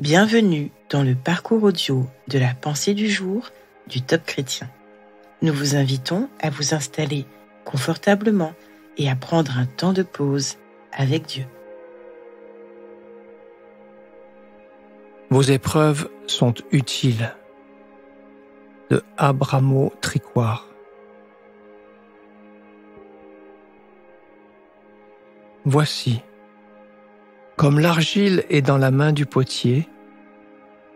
Bienvenue dans le parcours audio de la pensée du jour du Top Chrétien. Nous vous invitons à vous installer confortablement et à prendre un temps de pause avec Dieu. Vos épreuves sont utiles. De Abramo Tricoire. Voici, comme l'argile est dans la main du potier,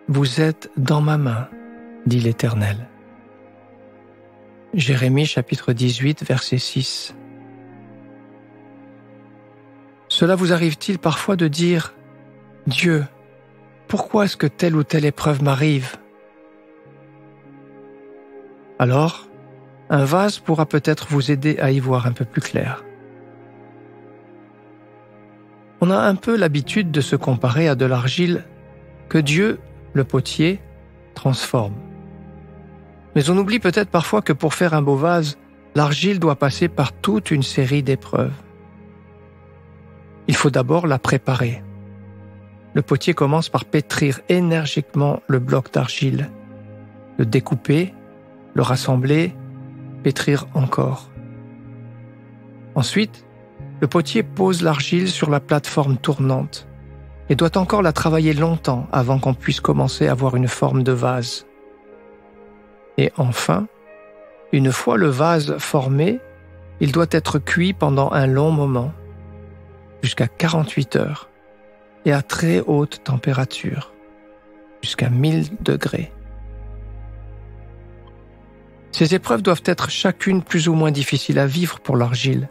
vous êtes dans ma main, dit l'Éternel. Jérémie chapitre 18, verset 6. Cela vous arrive-t-il parfois de dire « Dieu, pourquoi est-ce que telle ou telle épreuve m'arrive ?» Alors, un vase pourra peut-être vous aider à y voir un peu plus clair. On a un peu l'habitude de se comparer à de l'argile que Dieu, le potier, transforme. Mais on oublie peut-être parfois que pour faire un beau vase, l'argile doit passer par toute une série d'épreuves. Il faut d'abord la préparer. Le potier commence par pétrir énergiquement le bloc d'argile, le découper, le rassembler, pétrir encore. Ensuite, le potier pose l'argile sur la plateforme tournante et doit encore la travailler longtemps avant qu'on puisse commencer à avoir une forme de vase. Et enfin, une fois le vase formé, il doit être cuit pendant un long moment, jusqu'à 48 heures, et à très haute température, jusqu'à 1000 degrés. Ces épreuves doivent être chacune plus ou moins difficiles à vivre pour l'argile,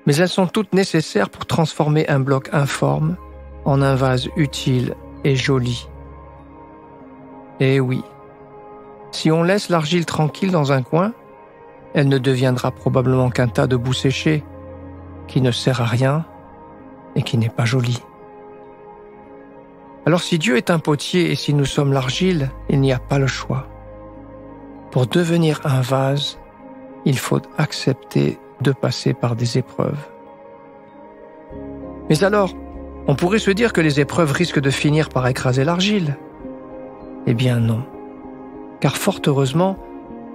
mais elles sont toutes nécessaires pour transformer un bloc informe en un vase utile et joli. Et oui, si on laisse l'argile tranquille dans un coin, elle ne deviendra probablement qu'un tas de boue séchée, qui ne sert à rien et qui n'est pas joli. Alors si Dieu est un potier et si nous sommes l'argile, il n'y a pas le choix. Pour devenir un vase, il faut accepter de passer par des épreuves. Mais alors, on pourrait se dire que les épreuves risquent de finir par écraser l'argile. Eh bien non, car fort heureusement,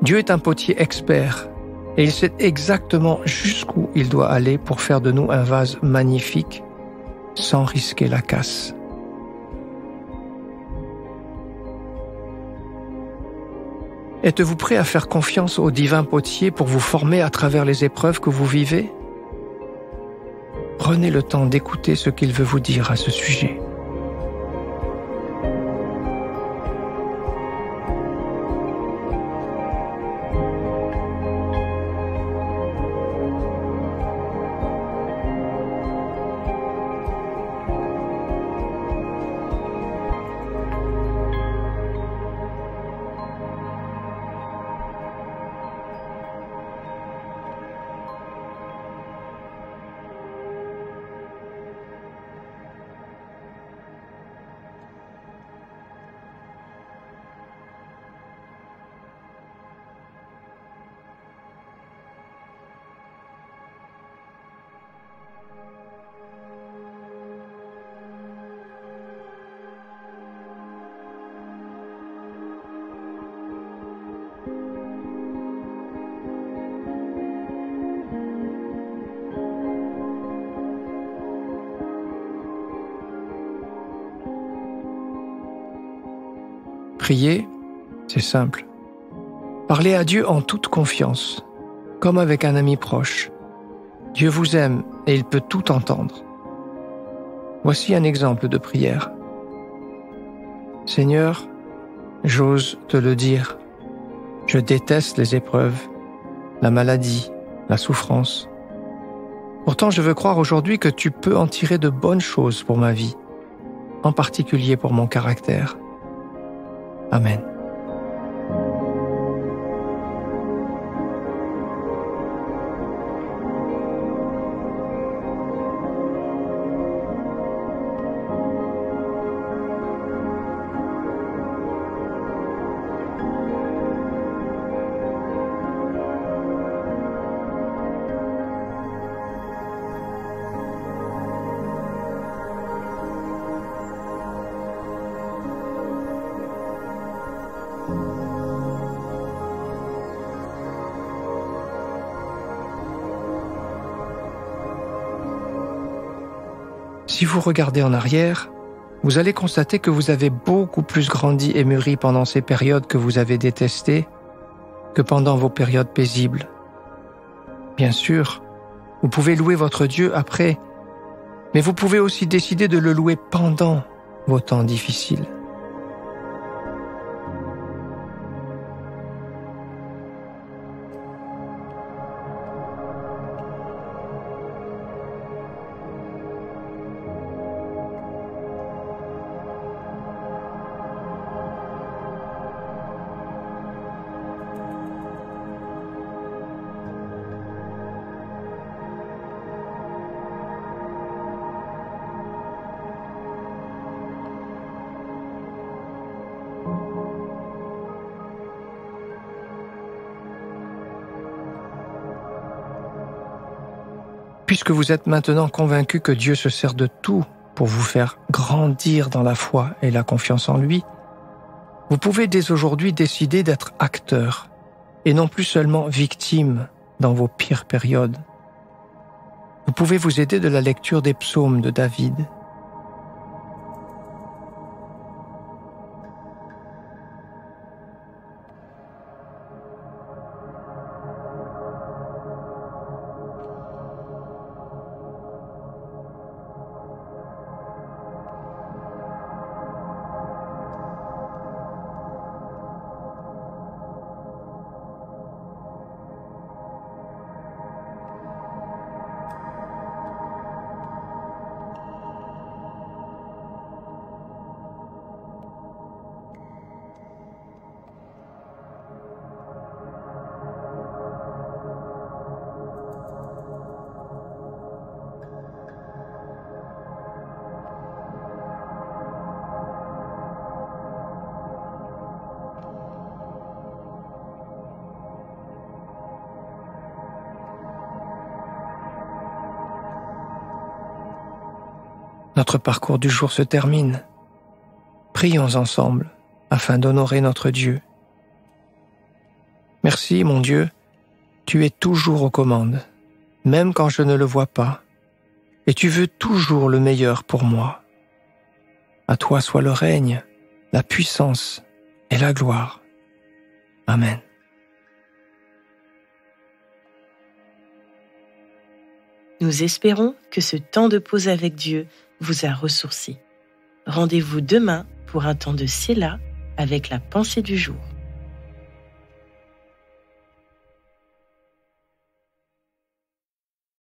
Dieu est un potier expert et il sait exactement jusqu'où il doit aller pour faire de nous un vase magnifique sans risquer la casse. Êtes-vous prêt à faire confiance au divin potier pour vous former à travers les épreuves que vous vivez ? Prenez le temps d'écouter ce qu'il veut vous dire à ce sujet. Prier, c'est simple. Parlez à Dieu en toute confiance, comme avec un ami proche. Dieu vous aime et il peut tout entendre. Voici un exemple de prière. Seigneur, j'ose te le dire, je déteste les épreuves, la maladie, la souffrance. Pourtant, je veux croire aujourd'hui que tu peux en tirer de bonnes choses pour ma vie, en particulier pour mon caractère. Amen. Si vous regardez en arrière, vous allez constater que vous avez beaucoup plus grandi et mûri pendant ces périodes que vous avez détestées que pendant vos périodes paisibles. Bien sûr, vous pouvez louer votre Dieu après, mais vous pouvez aussi décider de le louer pendant vos temps difficiles. Puisque vous êtes maintenant convaincu que Dieu se sert de tout pour vous faire grandir dans la foi et la confiance en lui, vous pouvez dès aujourd'hui décider d'être acteur et non plus seulement victime dans vos pires périodes. Vous pouvez vous aider de la lecture des psaumes de David. Notre parcours du jour se termine. Prions ensemble afin d'honorer notre Dieu. Merci, mon Dieu, tu es toujours aux commandes, même quand je ne le vois pas, et tu veux toujours le meilleur pour moi. À toi soit le règne, la puissance et la gloire. Amen. Nous espérons que ce temps de pause avec Dieu vous a ressourci. Rendez-vous demain pour un temps de Séla avec la pensée du jour.